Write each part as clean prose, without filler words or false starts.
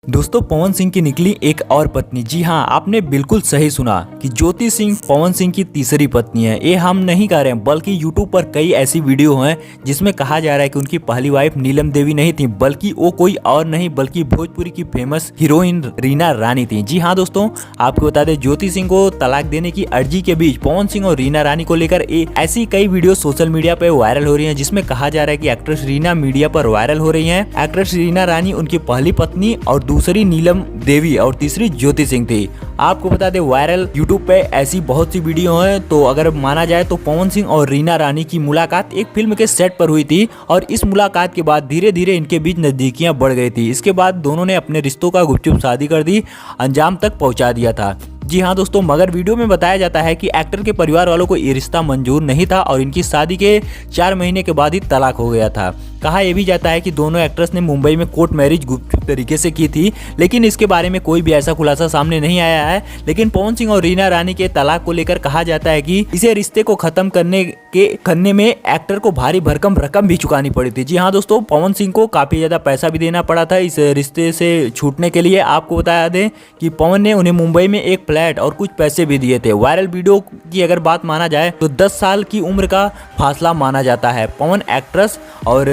दोस्तों पवन सिंह की निकली एक और पत्नी। जी हाँ, आपने बिल्कुल सही सुना कि ज्योति सिंह पवन सिंह की तीसरी पत्नी है। ये हम नहीं कह रहे हैं, बल्कि यूट्यूब पर कई ऐसी वीडियो हैं जिसमें कहा जा रहा है कि उनकी पहली वाइफ नीलम देवी नहीं थी, बल्कि वो कोई और नहीं बल्कि भोजपुरी की फेमस हीरोइन रीना रानी थी। जी हाँ दोस्तों, आपको बता दें ज्योति सिंह को तलाक देने की अर्जी के बीच पवन सिंह और रीना रानी को लेकर ऐसी कई वीडियो सोशल मीडिया पे वायरल हो रही है, जिसमें कहा जा रहा है कि एक्ट्रेस रीना मीडिया पर वायरल हो रही है। एक्ट्रेस रीना रानी उनकी पहली पत्नी और दूसरी नीलम देवी और तीसरी ज्योति सिंह थी। आपको बता दें वायरल यूट्यूब पे ऐसी बहुत सी वीडियो हैं। तो अगर माना जाए तो पवन सिंह और रीना रानी की मुलाकात एक फिल्म के सेट पर हुई थी और इस मुलाकात के बाद धीरे धीरे इनके बीच नजदीकियां बढ़ गई थी। इसके बाद दोनों ने अपने रिश्तों का गुपचुप शादी कर दी, अंजाम तक पहुंचा दिया था। जी हाँ दोस्तों, मगर वीडियो में बताया जाता है कि एक्टर के परिवार वालों को ये रिश्ता मंजूर नहीं था और इनकी शादी के 4 महीने के बाद ही तलाक हो गया था। कहा यह भी जाता है कि दोनों एक्ट्रेस ने मुंबई में कोर्ट मैरिज गुपचुप तरीके से की थी, लेकिन इसके बारे में कोई भी ऐसा खुलासा सामने नहीं आया है। लेकिन पवन सिंह और रीना रानी के तलाक को लेकर कहा जाता है कि इसे रिश्ते को खत्म करने में एक्टर को भारी भरकम रकम भी चुकानी पड़ी थी। जी हाँ दोस्तों, पवन सिंह को काफी ज्यादा पैसा भी देना पड़ा था इस रिश्ते से छूटने के लिए। आपको बताया दें कि पवन ने उन्हें मुंबई में एक फ्लैट और कुछ पैसे भी दिए थे। वायरल वीडियो की अगर बात माना जाए तो 10 साल की उम्र का फासला माना जाता है। पवन एक्ट्रेस और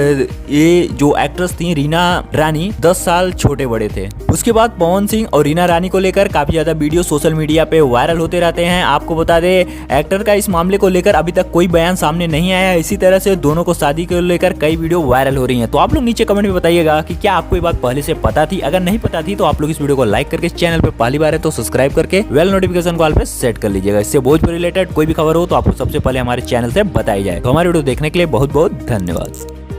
ये जो एक्ट्रेस थी रीना रानी 10 साल छोटे बड़े थे। उसके बाद पवन सिंह और रीना रानी को लेकर काफी ज्यादा वीडियो सोशल मीडिया पे वायरल होते रहते हैं। आपको बता दें एक्टर का इस मामले को लेकर अभी तक कोई बयान सामने नहीं आया। इसी तरह से दोनों को शादी को लेकर कई वीडियो वायरल हो रही हैं। तो आप लोग नीचे कमेंट में बताइएगा कि क्या आपको ये बात पहले से पता थी। अगर नहीं पता थी तो आप लोग इस वीडियो को लाइक करके, चैनल पे पहली बार है तो सब्सक्राइब करके बेल नोटिफिकेशन को ऑल पे सेट कर लीजिएगा। इससे भोजपुरी रिलेटेड कोई भी खबर हो तो आपको सबसे पहले हमारे चैनल से बताई जाए। तो हमारे वीडियो देखने के लिए बहुत बहुत धन्यवाद।